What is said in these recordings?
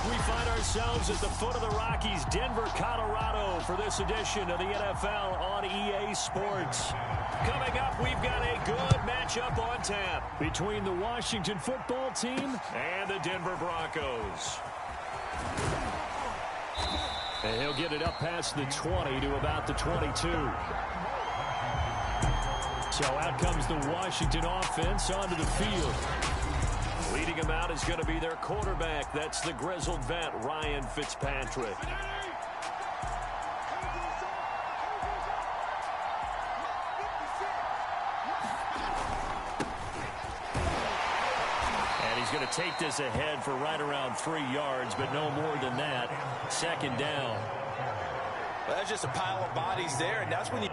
We find ourselves at the foot of the Rockies, Denver, Colorado, for this edition of the NFL on EA Sports. Coming up, we've got a good matchup on tap between the Washington football team and the Denver Broncos. And he'll get it up past the 20 to about the 22. So out comes the Washington offense onto the field. Leading him out is going to be their quarterback. That's the grizzled vet, Ryan Fitzpatrick. And he's going to take this ahead for right around 3 yards, but no more than that. Second down. Well, that's just a pile of bodies there, and that's when you...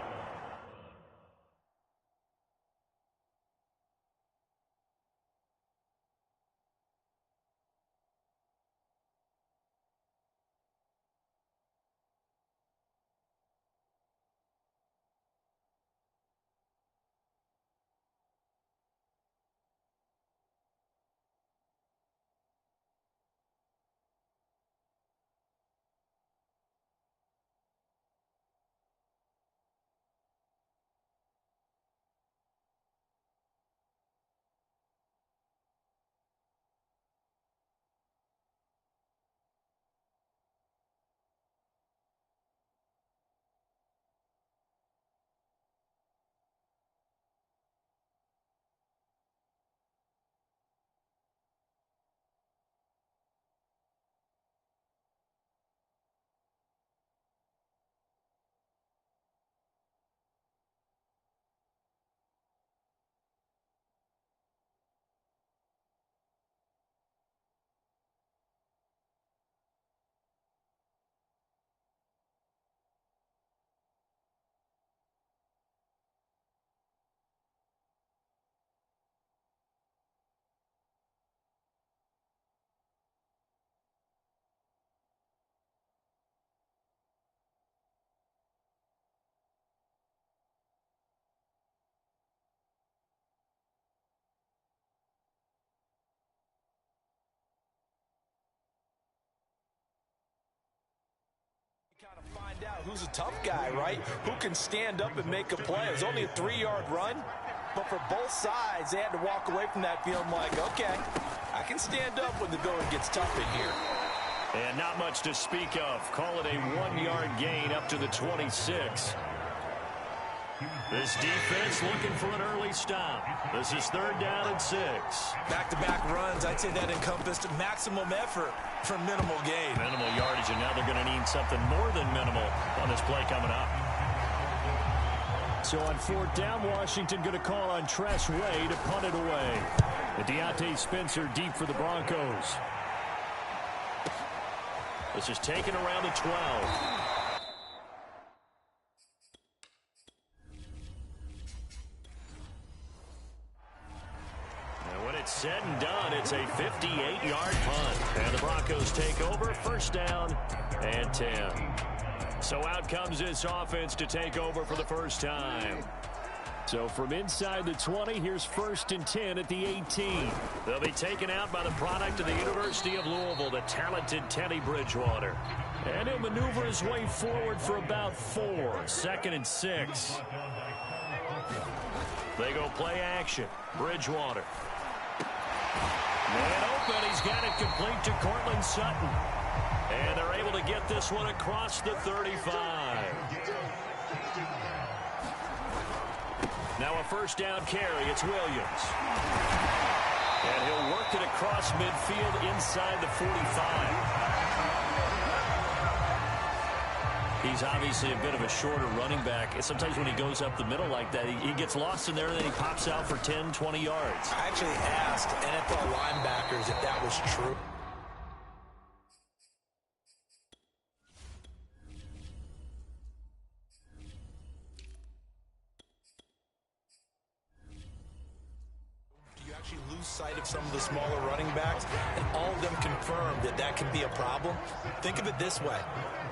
kind of find out who's a tough guy, right? Who can stand up and make a play. It was only a 3-yard run, but for both sides, they had to walk away from that feeling like, okay, I can stand up when the going gets tough in here. And not much to speak of. Call it a 1-yard gain up to the 26. This defense looking for an early stop. This is 3rd down and 6. Back-to-back runs, I'd say that encompassed maximum effort for minimal gain. Minimal yardage, and now they're going to need something more than minimal on this play coming up. So on 4th down, Washington going to call on Tress Way to punt it away. And Deontay Spencer deep for the Broncos. This is taken around the 12. Said and done, it's a 58-yard punt. And the Broncos take over, 1st down and 10. So out comes this offense to take over for the first time. So from inside the 20, here's 1st and 10 at the 18. They'll be taken out by the product of the University of Louisville, the talented Teddy Bridgewater. And he'll maneuver his way forward for about 4. 2nd and 6. They go play action. Bridgewater. Man open, he's got it complete to Cortland Sutton. And they're able to get this one across the 35. Now a 1st down carry, it's Williams. And he'll work it across midfield inside the 45. He's obviously a bit of a shorter running back. And sometimes when he goes up the middle like that, he gets lost in there, and then he pops out for 10, 20 yards. I actually asked NFL linebackers if that was true. Do you actually lose sight of some of the smaller running backs? And all of them confirmed that that can be a problem. Think of it this way.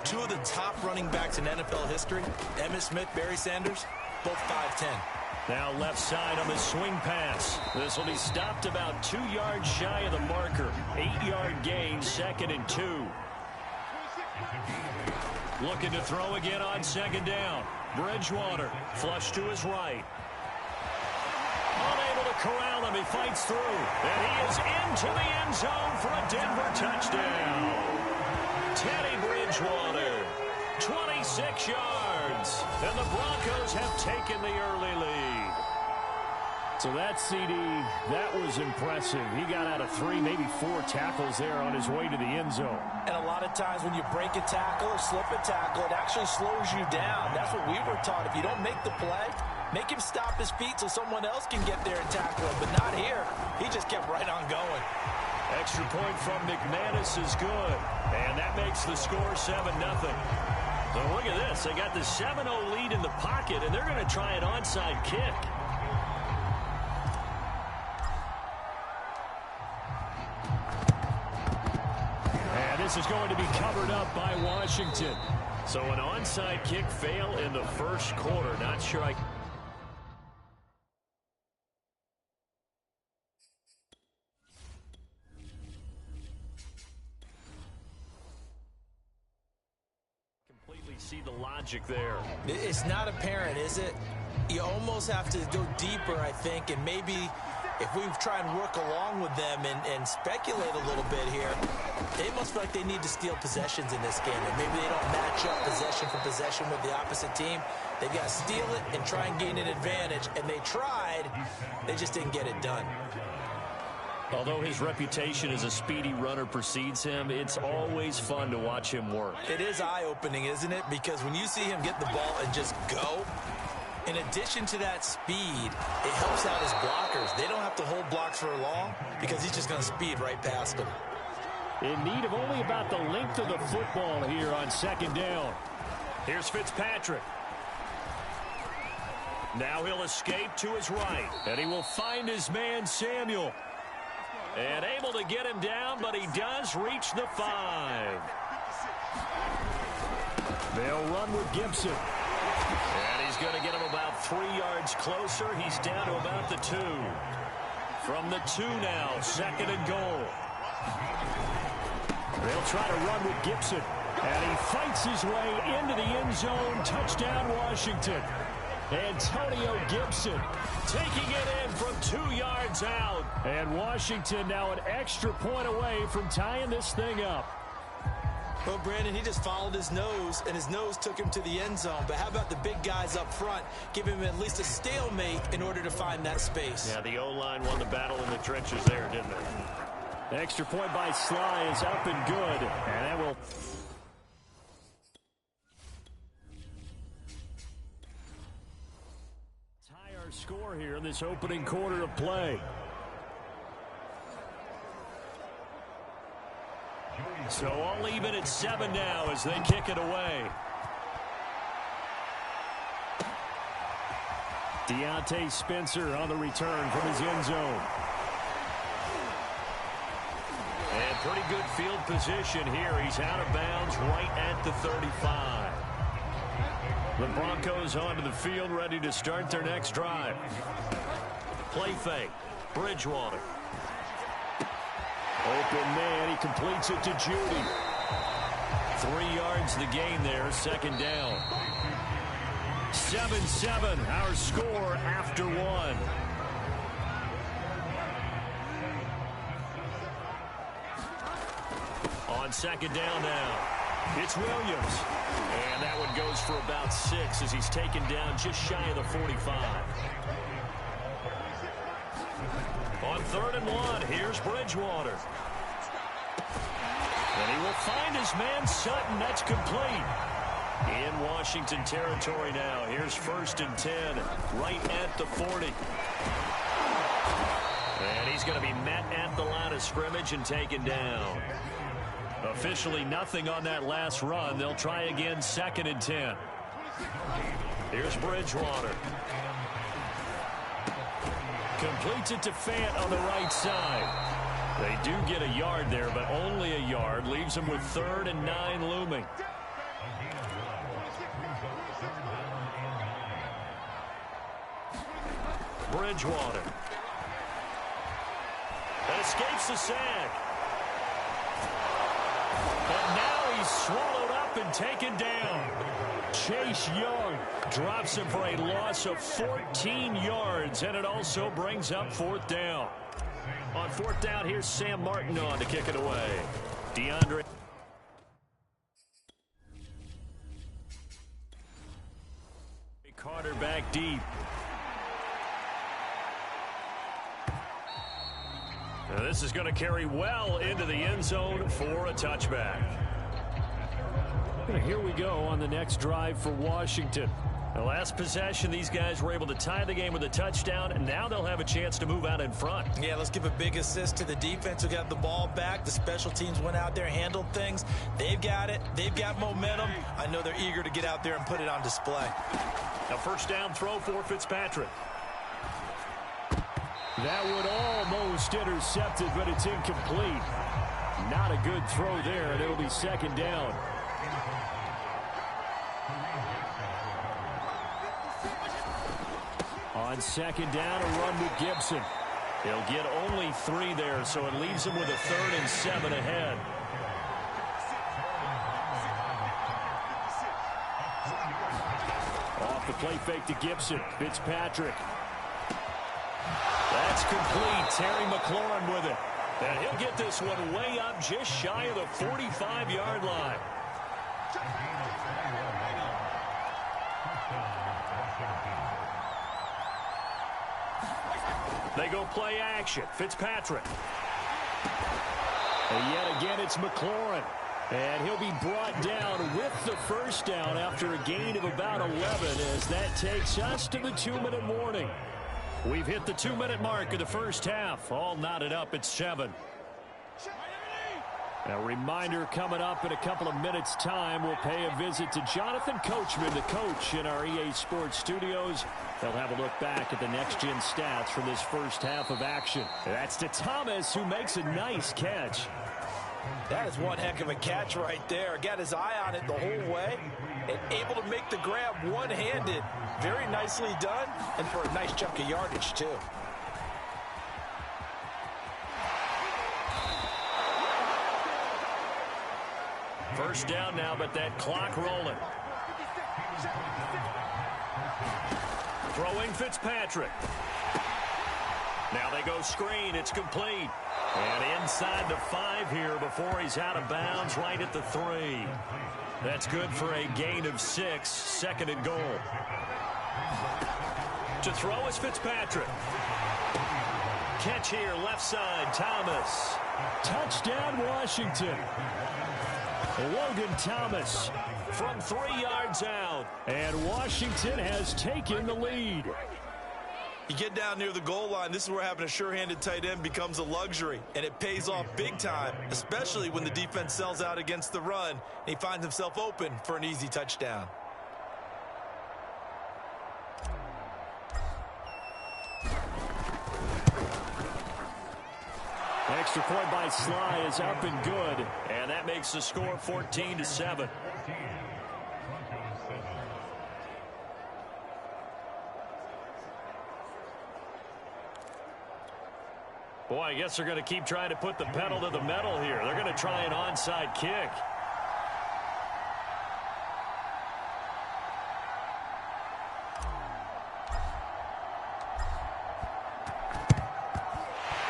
2 of the top running backs in NFL history, Emmitt Smith, Barry Sanders, both 5'10". Now left side on the swing pass. This will be stopped about 2 yards shy of the marker. 8-yard gain, 2nd and 2. Looking to throw again on 2nd down. Bridgewater, flush to his right. Unable to corral him, he fights through. And he is into the end zone for a Denver touchdown. Teddy Bridgewater, 26 yards. And the Broncos have taken the early lead. So that CD, that was impressive. He got out of 3, maybe 4 tackles there on his way to the end zone. And a lot of times when you break a tackle or slip a tackle, it actually slows you down. That's what we were taught. If you don't make the play, make him stop his feet so someone else can get there and tackle him. But not here. He just kept right on going. Extra point from McManus is good. And that makes the score 7-0. So look at this. They got the 7-0 lead in the pocket, and they're going to try an onside kick. And this is going to be covered up by Washington. So an onside kick fail in the first quarter. Not sure I... see the logic there. It's not apparent, is it? You almost have to go deeper, I think, and maybe if we try and work along with them and speculate a little bit here, they must feel like they need to steal possessions in this game, and maybe they don't match up possession for possession with the opposite team. They've got to steal it and try and gain an advantage, and they tried. They just didn't get it done. Although his reputation as a speedy runner precedes him, it's always fun to watch him work. It is eye-opening, isn't it? Because when you see him get the ball and just go, in addition to that speed, it helps out his blockers. They don't have to hold blocks for long because he's just going to speed right past them. In need of only about the length of the football here on 2nd down. Here's Fitzpatrick. Now he'll escape to his right, and he will find his man Samuel. And able to get him down, but he does reach the 5. They'll run with Gibson. And he's going to get him about 3 yards closer. He's down to about the 2. From the 2 now, 2nd and goal. They'll try to run with Gibson. And he fights his way into the end zone. Touchdown, Washington. Antonio Gibson taking it in from 2 yards out. And Washington now an extra point away from tying this thing up. Well, Brandon, he just followed his nose, and his nose took him to the end zone. But how about the big guys up front? Give him at least a stalemate in order to find that space. Yeah, the O-line won the battle in the trenches there, didn't they? Extra point by Sly is up and good. And that will... score here in this opening quarter of play. So all even at 7 now as they kick it away. Deontay Spencer on the return from his end zone. And pretty good field position here. He's out of bounds right at the 35. The Broncos onto the field, ready to start their next drive. Play fake. Bridgewater. Open man. He completes it to Judy. 3 yards the gain there. 2nd down. 7-7. Our score after 1. On 2nd down now. It's Williams. And that one goes for about 6 as he's taken down just shy of the 45. On 3rd and 1, here's Bridgewater. And he will find his man Sutton. That's complete. In Washington territory now. Here's 1st and 10, right at the 40. And he's going to be met at the line of scrimmage and taken down. Officially nothing on that last run. They'll try again 2nd and 10. Here's Bridgewater. Completes it to Fant on the right side. They do get a yard there, but only a yard. Leaves them with 3rd and 9 looming. Bridgewater. That escapes the sack. But now he's swallowed up and taken down. Chase Young drops him for a loss of 14 yards, and it also brings up fourth down. On fourth down, here's Sam Martin on to kick it away. DeAndre. Carter back deep. Now this is going to carry well into the end zone for a touchback. Here we go on the next drive for Washington. The last possession, these guys were able to tie the game with a touchdown, and now they'll have a chance to move out in front. Yeah, let's give a big assist to the defense who got the ball back. The special teams went out there, handled things. They've got it. They've got momentum. I know they're eager to get out there and put it on display. A first down throw for Fitzpatrick. That would almost intercepted, but it's incomplete. Not a good throw there, and it'll be second down. On second down, a run with Gibson. He'll get only 3 there, so it leaves him with a 3rd and 7 ahead. Off the play fake to Gibson. Fitzpatrick. That's complete. Terry McLaurin with it. And he'll get this one way up just shy of the 45-yard line. They go play action. Fitzpatrick. And yet again, it's McLaurin. And he'll be brought down with the first down after a gain of about 11 as that takes us to the 2-minute warning. We've hit the 2-minute mark of the first half. All knotted up at 7. A reminder coming up in a couple of minutes' time. We'll pay a visit to Jonathan Coachman, the coach in our EA Sports studios. They'll have a look back at the next-gen stats from this first half of action. That's to Thomas, who makes a nice catch. That is one heck of a catch right there. Got his eye on it the whole way and able to make the grab one-handed. Very nicely done, and for a nice chunk of yardage, too. First down now, but that clock rolling. Throwing Fitzpatrick. Now they go screen. It's complete. And inside the 5 here before he's out of bounds, right at the 3. That's good for a gain of 6. Second and goal. To throw is Fitzpatrick. Catch here, left side, Thomas. Touchdown, Washington. Logan Thomas from 3 yards out. And Washington has taken the lead. You get down near the goal line, this is where having a sure-handed tight end becomes a luxury, and it pays off big time, especially when the defense sells out against the run, and he finds himself open for an easy touchdown. Extra point by Sly is up and good, and that makes the score 14-7. Boy, I guess they're going to keep trying to put the pedal to the metal here. They're going to try an onside kick.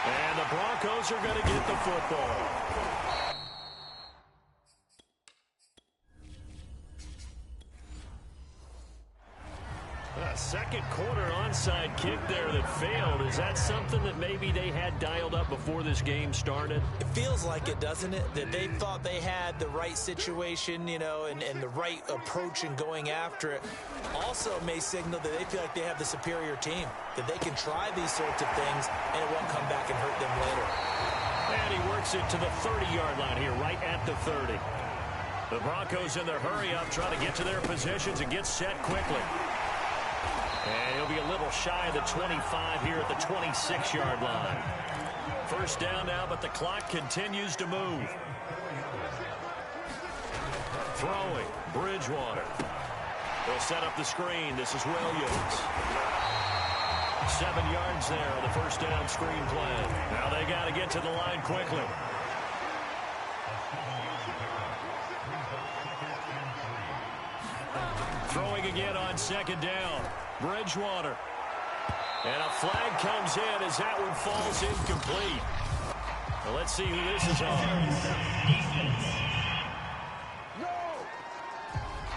And the Broncos are going to get the football. Second quarter onside kick there that failed. Is that something that maybe they had dialed up before this game started? It feels like it, doesn't it? That they thought they had the right situation, you know, and the right approach in going after it. Also may signal that they feel like they have the superior team, that they can try these sorts of things and it won't come back and hurt them later. And he works it to the 30-yard line here, right at the 30. The Broncos in their hurry-up trying to get to their positions and get set quickly. And he'll be a little shy of the 25 here at the 26-yard line. First down now, but the clock continues to move. Throwing, Bridgewater. They'll set up the screen. This is Williams. 7 yards there on the first down screen play. Now they got to get to the line quickly. Throwing again on second down. Bridgewater. And a flag comes in as that one falls incomplete. Well, let's see who this is on.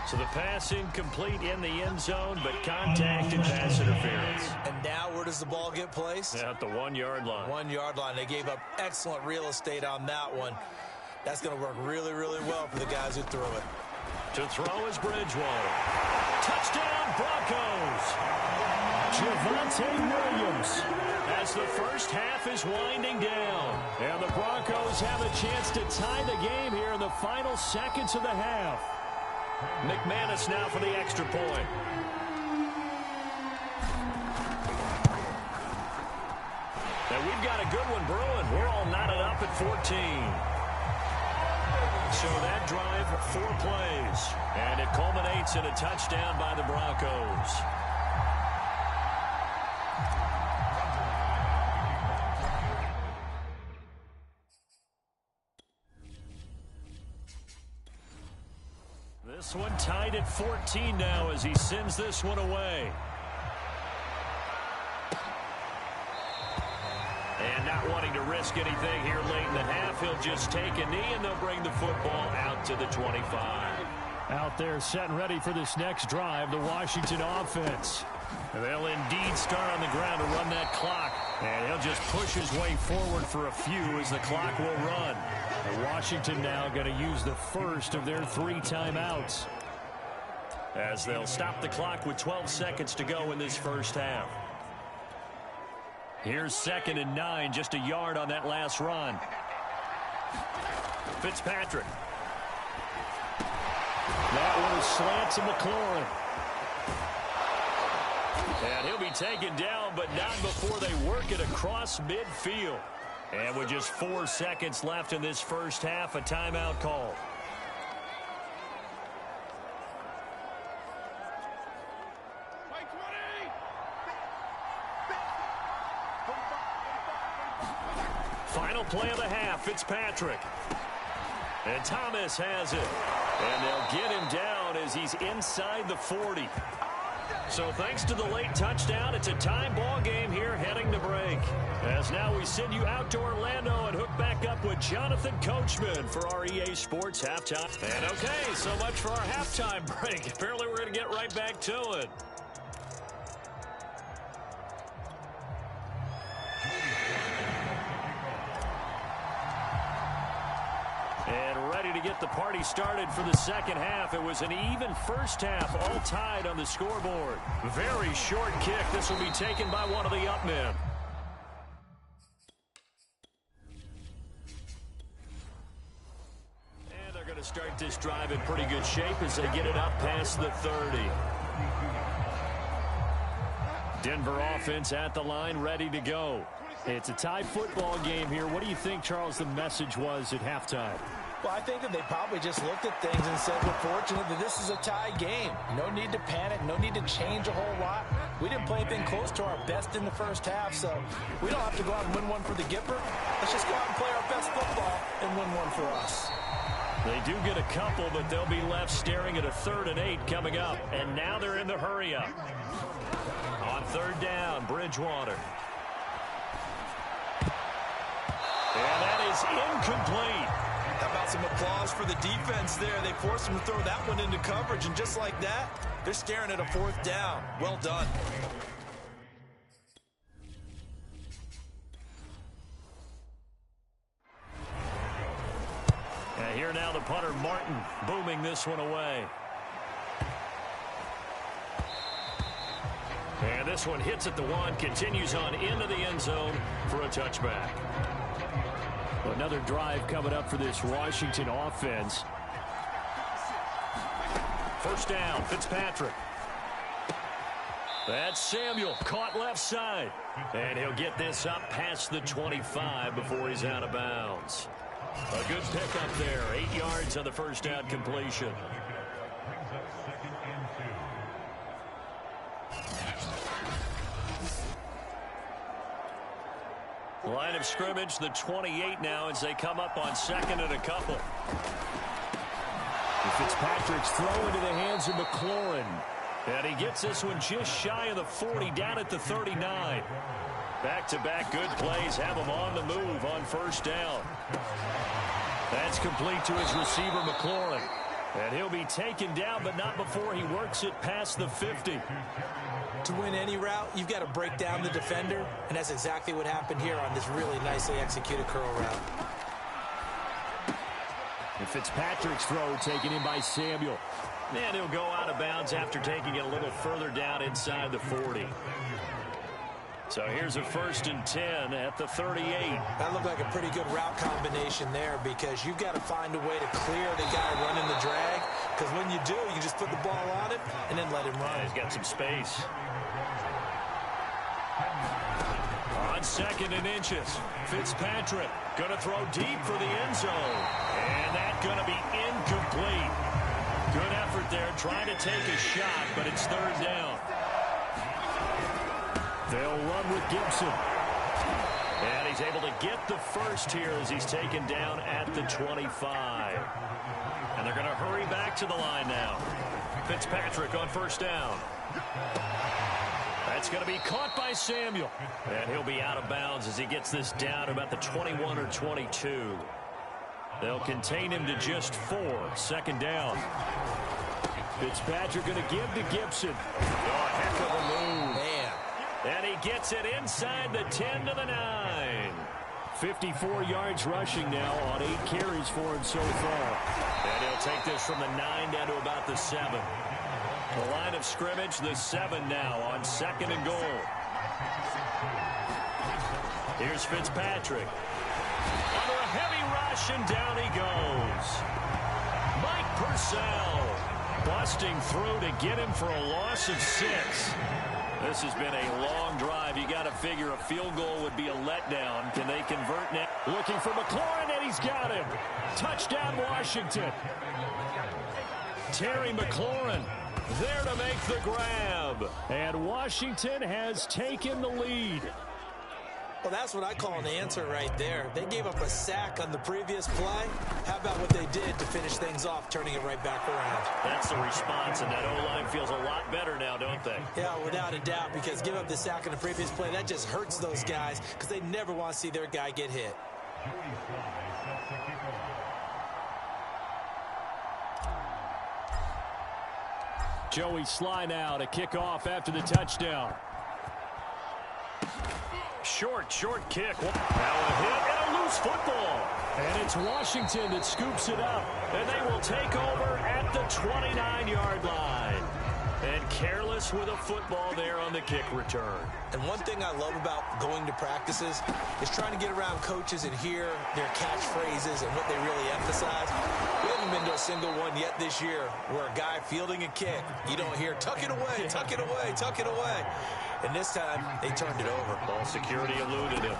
So the pass incomplete in the end zone, but contact and pass interference. And now where does the ball get placed? At the 1 yard line. 1 yard line. They gave up excellent real estate on that one. That's going to work really, really well for the guys who threw it. To throw is Bridgewater. Touchdown, Broncos. Javonte Williams as the first half is winding down. And the Broncos have a chance to tie the game here in the final seconds of the half. McManus now for the extra point. And we've got a good one brewing. We're all knotted up at 14. So that drive, 4 plays. And it culminates in a touchdown by the Broncos. This one tied at 14 now as he sends this one away. And not wanting to risk anything here late in the half, he'll just take a knee and they'll bring the football out to the 25. Out there set and ready for this next drive, the Washington offense. They'll indeed start on the ground to run that clock. And he'll just push his way forward for a few as the clock will run. And Washington now going to use the first of their 3 timeouts, as they'll stop the clock with 12 seconds to go in this first half. Here's 2nd and 9, just a yard on that last run. Fitzpatrick. That one is slant to McLaurin. And he'll be taken down, but not before they work it across midfield. And with just 4 seconds left in this first half, a timeout call. Final play of the half, Fitzpatrick. And Thomas has it. And they'll get him down as he's inside the 40. So thanks to the late touchdown, it's a time ball game here heading to break. As now we send you out to Orlando and hook back up with Jonathan Coachman for our EA Sports halftime. And okay, so much for our halftime break. Apparently we're going to get right back to it. And ready to get the party started for the second half. It was an even first half, all tied on the scoreboard. Very short kick. This will be taken by one of the up men. And they're going to start this drive in pretty good shape as they get it up past the 30. Denver offense at the line, ready to go. It's a tie football game here. What do you think, Charles, the message was at halftime? Well, I think that they probably just looked at things and said, we're fortunate that this is a tie game. No need to panic. No need to change a whole lot. We didn't play anything close to our best in the first half, so we don't have to go out and win one for the Gipper. Let's just go out and play our best football and win one for us. They do get a couple, but they'll be left staring at a 3rd and 8 coming up. And now they're in the hurry-up. On 3rd down, Bridgewater. And that is incomplete. How about some applause for the defense there? They forced him to throw that one into coverage, and just like that, they're staring at a 4th down. Well done. And here now the punter, Martin, booming this one away. And this one hits at the 1, continues on into the end zone for a touchback. Another drive coming up for this Washington offense. First down, Fitzpatrick. That's Samuel, caught left side. And he'll get this up past the 25 before he's out of bounds. A good pickup there, 8 yards on the first down completion. Line of scrimmage, the 28 now as they come up on second and a couple. Fitzpatrick's throw into the hands of McLaurin. And he gets this one just shy of the 40, down at the 39. Back-to-back good plays have him on the move on first down. That's complete to his receiver, McLaurin. And he'll be taken down, but not before he works it past the 50. To win any route, you've got to break down the defender, and that's exactly what happened here on this really nicely executed curl route. And Fitzpatrick's throw taken in by Samuel. And he'll go out of bounds after taking it a little further down inside the 40. So here's a 1st and 10 at the 38. That looked like a pretty good route combination there because you've got to find a way to clear the guy running the drag. Because when you do, you just put the ball on him and then let him run. Yeah, he's got some space. On 2nd and inches, Fitzpatrick going to throw deep for the end zone. And that's going to be incomplete. Good effort there trying to take a shot, but it's 3rd down. They'll run with Gibson. And he's able to get the first here as he's taken down at the 25. And they're going to hurry back to the line now. Fitzpatrick on 1st down. That's going to be caught by Samuel. And he'll be out of bounds as he gets this down to about the 21 or 22. They'll contain him to just 4. 2nd down. Fitzpatrick going to give to Gibson. Oh, heck of a move. Man. And he gets it inside the 10 to the 9. 54 yards rushing now on 8 carries for him so far. And he'll take this from the 9 down to about the 7. The line of scrimmage, the 7 now on 2nd and goal. Here's Fitzpatrick. Under a heavy rush, and down he goes. Mike Purcell busting through to get him for a loss of 6. This has been a long drive. You got to figure a field goal would be a letdown. Can they convert now? Looking for McLaurin, and he's got him. Touchdown, Washington. Terry McLaurin there to make the grab. And Washington has taken the lead. Well, that's what I call an answer right there. They gave up a sack on the previous play. How about what they did to finish things off, turning it right back around? That's the response, and that O-line feels a lot better now, don't they? Yeah, without a doubt, because give up the sack on the previous play, that just hurts those guys because they never want to see their guy get hit. Joey Sly now to kick off after the touchdown. Short kick. Now a hit and a loose football. And it's Washington that scoops it up. And they will take over at the 29-yard line. And careless with a football there on the kick return. And one thing I love about going to practices is trying to get around coaches and hear their catchphrases and what they really emphasize. We haven't been to a single one yet this year where a guy fielding a kick, you don't hear, tuck it away, tuck it away, tuck it away. And this time, they turned it over. Ball security eluded him.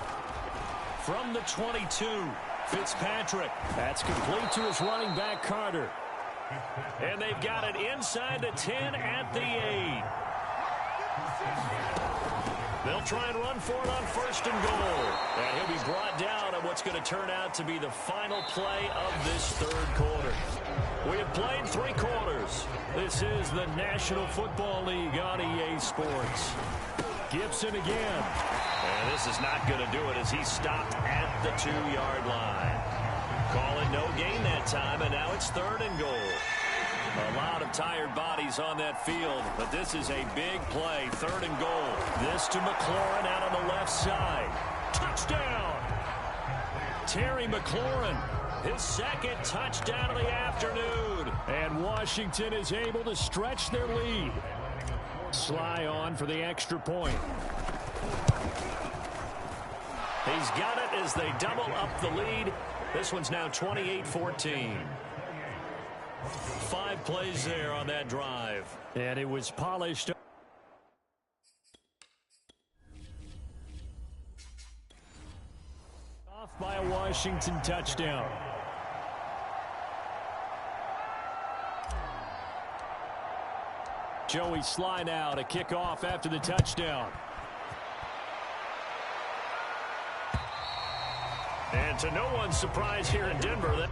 From the 22, Fitzpatrick. That's complete to his running back, Carter. And they've got it inside the 10 at the 8. They'll try and run for it on 1st and goal. And he'll be brought down on what's going to turn out to be the final play of this 3rd quarter. We have played 3 quarters. This is the National Football League on EA Sports. Gibson again. And this is not going to do it as he's stopped at the 2-yard line. Calling no gain that time, and now it's 3rd and goal. A lot of tired bodies on that field, but this is a big play. 3rd and goal. This to McLaurin out on the left side. Touchdown! Terry McLaurin, his 2nd touchdown of the afternoon. And Washington is able to stretch their lead. Sly on for the extra point. He's got it as they double up the lead. This one's now 28-14. 5 plays there on that drive. And it was polished. Off by a Washington touchdown. Joey Sly now to kick off after the touchdown. And to no one's surprise here in Denver, that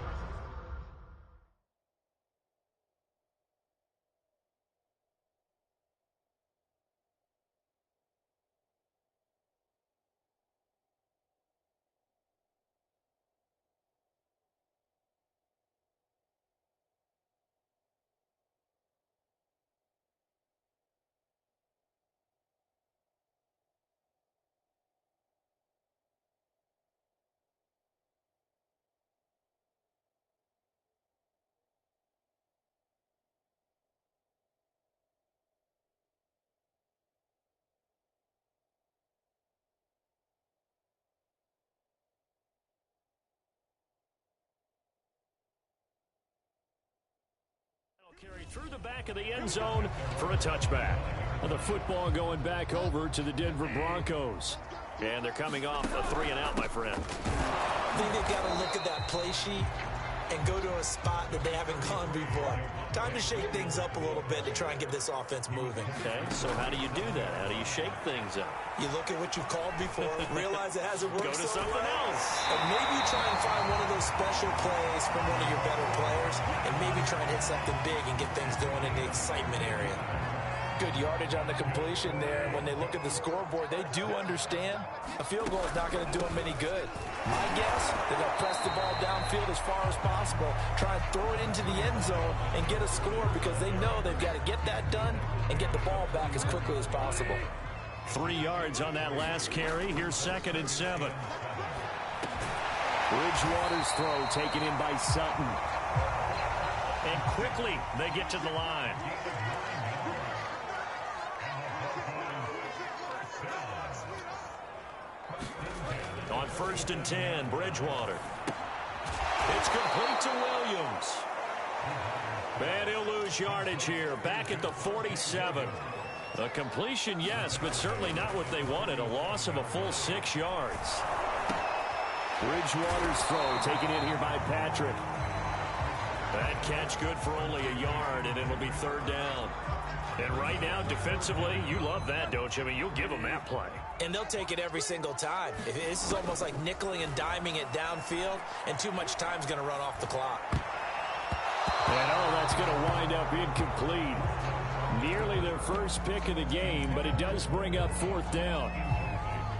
carry through the back of the end zone for a touchback. And the football going back over to the Denver Broncos. And they're coming off a 3-and-out, my friend. I think they've got to look at that play sheet and go to a spot that they haven't gone before. Time to shake things up a little bit to try and get this offense moving. Okay, so how do you do that? How do you shake things up? You look at what you've called before, realize it hasn't worked. Go to something else. And maybe you try and find one of those special plays from one of your better players, and maybe try and hit something big and get things going in the excitement area. Good yardage on the completion there. And when they look at the scoreboard, they do understand a field goal is not going to do them any good. My guess, they're going to press the ball downfield as far as possible, try and throw it into the end zone and get a score because they know they've got to get that done and get the ball back as quickly as possible. 3 yards on that last carry. Here's 2nd and 7. Bridgewater's throw taken in by Sutton. And quickly they get to the line. On 1st and 10, Bridgewater. It's complete to Williams. And he'll lose yardage here, back at the 47. A completion, yes, but certainly not what they wanted. A loss of a full 6 yards. Bridgewater's throw taken in here by Patrick. That catch good for only a yard, and it'll be 3rd down. And right now, defensively, you love that, don't you? I mean, you'll give them that play. And they'll take it every single time. This is almost like nickeling and diming it downfield, and too much time's going to run off the clock. And that's going to wind up incomplete. Nearly their first pick of the game, but it does bring up 4th down.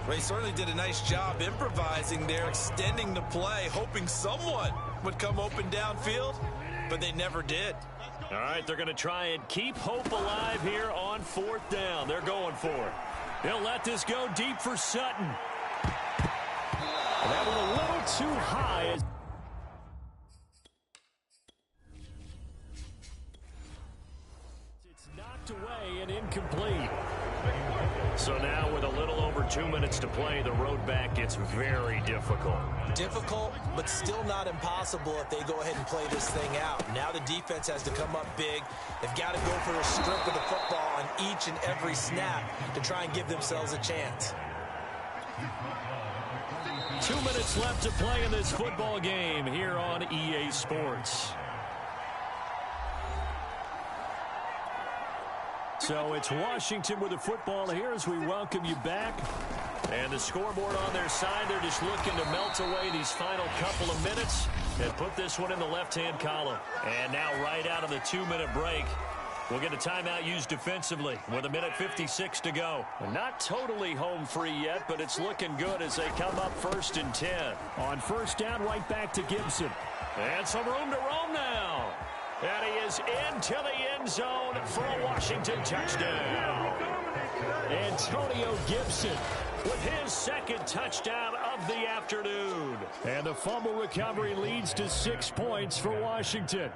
They certainly did a nice job improvising there, extending the play, hoping someone would come open downfield, but they never did. All right, they're going to try and keep hope alive here on 4th down. They're going for it. They'll let this go deep for Sutton. That was a little too high. It's knocked away and incomplete. So now with a little over 2 minutes to play, the road back gets very difficult. Difficult, but still not impossible if they go ahead and play this thing out. Now the defense has to come up big. They've got to go for a strip of the football on each and every snap to try and give themselves a chance. 2 minutes left to play in this football game here on EA Sports. So it's Washington with the football here as we welcome you back. And the scoreboard on their side, they're just looking to melt away these final couple of minutes and put this one in the left-hand column. And now right out of the 2-minute break, we'll get a timeout used defensively with 1:56 to go. Not totally home free yet, but it's looking good as they come up 1st and 10. On 1st down, right back to Gibson. And some room to roam now. And he is into the end zone for a Washington touchdown. Antonio Gibson with his 2nd touchdown of the afternoon. And the fumble recovery leads to 6 points for Washington.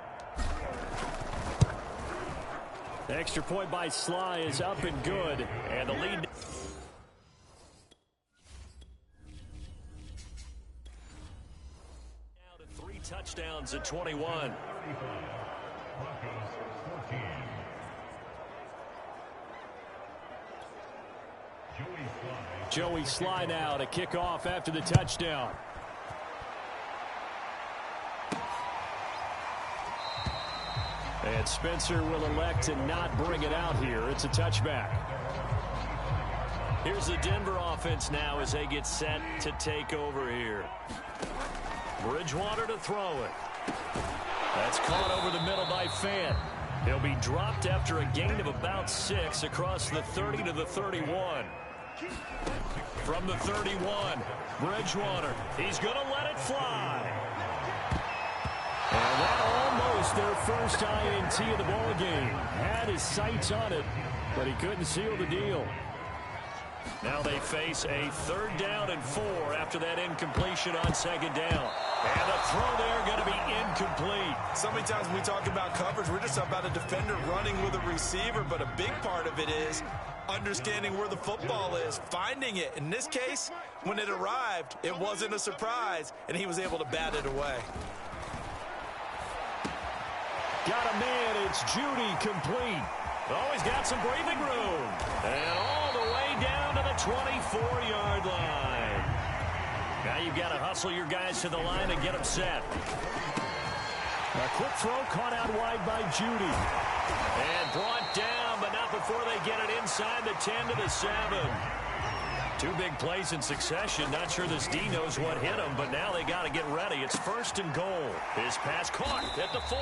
The extra point by Sly is up and good. And the lead. Now to 3 touchdowns at 21. Joey Sly now to kick off after the touchdown. And Spencer will elect to not bring it out here. It's a touchback. Here's the Denver offense now as they get set to take over here. Bridgewater to throw it. That's caught over the middle by Fant. He'll be dropped after a gain of about 6 across the 30 to the 31. From the 31, Bridgewater. He's going to let it fly. And that almost their first INT of the ball game. Had his sights on it, but he couldn't seal the deal. Now they face a 3rd down and 4 after that incompletion on 2nd down. And the throw there going to be incomplete. So many times when we talk about coverage, we're just about a defender running with a receiver, but a big part of it is understanding where the football is, finding it. In this case, when it arrived, it wasn't a surprise, and he was able to bat it away. Got a man, it's Judy, complete. Always got some breathing room. And all the way down to the 24-yard line. Now you've got to hustle your guys to the line and get them set. A quick throw caught out wide by Judy. And brought down, but not before they get it inside the 10 to the 7. 2 big plays in succession. Not sure this D knows what hit him, but now they got to get ready. It's 1st and goal. His pass caught at the 4.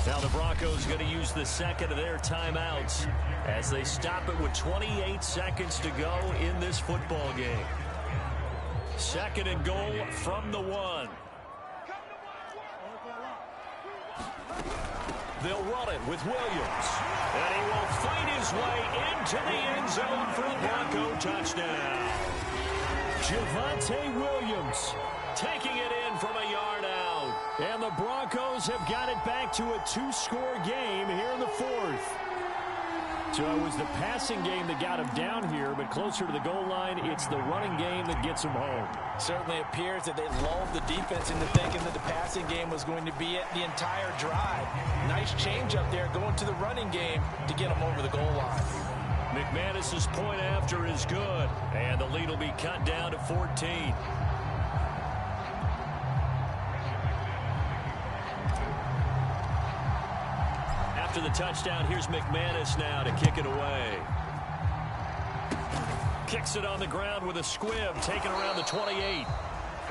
Now the Broncos going to use the 2nd of their timeouts as they stop it with 28 seconds to go in this football game. 2nd and goal from the 1. They'll run it with Williams. And he will fight his way into the end zone for a Bronco touchdown. Javonte Williams taking it in from a yard out. And the Broncos have got it back to a 2-score game here in the 4th. So it was the passing game that got him down here, but closer to the goal line, it's the running game that gets him home. Certainly appears that they lulled the defense into thinking that the passing game was going to be it the entire drive. Nice change up there going to the running game to get them over the goal line. McManus's point after is good, and the lead will be cut down to 14. After the touchdown, here's McManus now to kick it away. Kicks it on the ground with a squib, taken around the 28.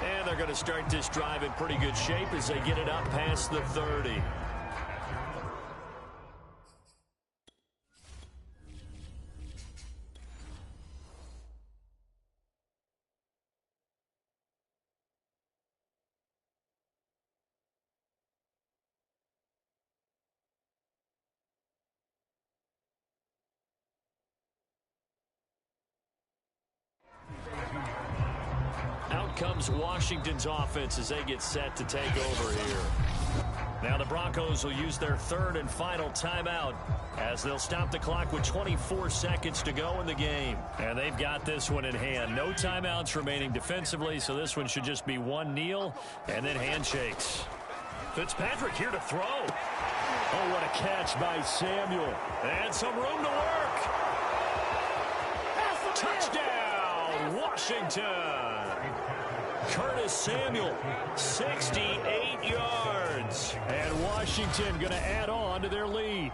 And they're going to start this drive in pretty good shape as they get it up past the 30. Out comes Washington's offense as they get set to take over here. Now the Broncos will use their 3rd and final timeout as they'll stop the clock with 24 seconds to go in the game. And they've got this one in hand. No timeouts remaining defensively, so this one should just be one kneel and then handshakes. Fitzpatrick here to throw. Oh, what a catch by Samuel. And some room to work. Touchdown, Washington. Curtis Samuel, 68 yards. And Washington going to add on to their lead.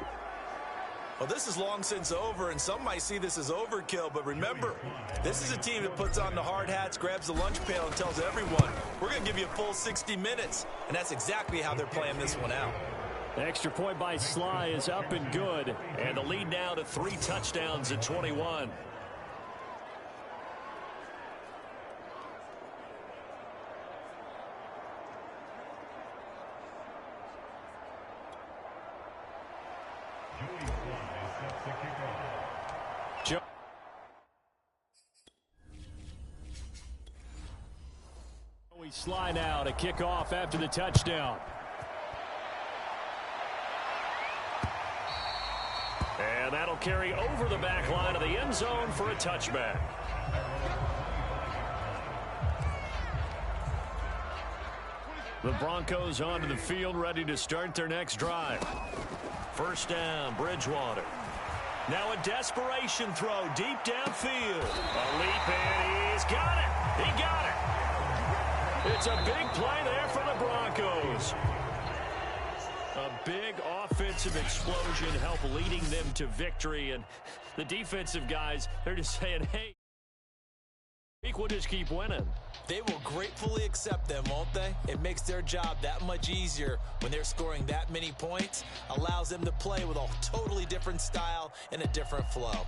Well, this is long since over, and some might see this as overkill. But remember, this is a team that puts on the hard hats, grabs the lunch pail, and tells everyone, we're going to give you a full 60 minutes. And that's exactly how they're playing this one out. The extra point by Sly is up and good. And the lead now to 3 touchdowns at 21. Sly now to kick off after the touchdown. And that'll carry over the back line of the end zone for a touchback. The Broncos onto the field, ready to start their next drive. 1st down, Bridgewater. Now a desperation throw deep downfield. A leap in, he's got it. He got it. It's a big play there for the Broncos. A big offensive explosion help leading them to victory. And the defensive guys, they're just saying, hey. We'll just keep winning. They will gratefully accept them, won't they? It makes their job that much easier when they're scoring that many points. Allows them to play with a totally different style and a different flow.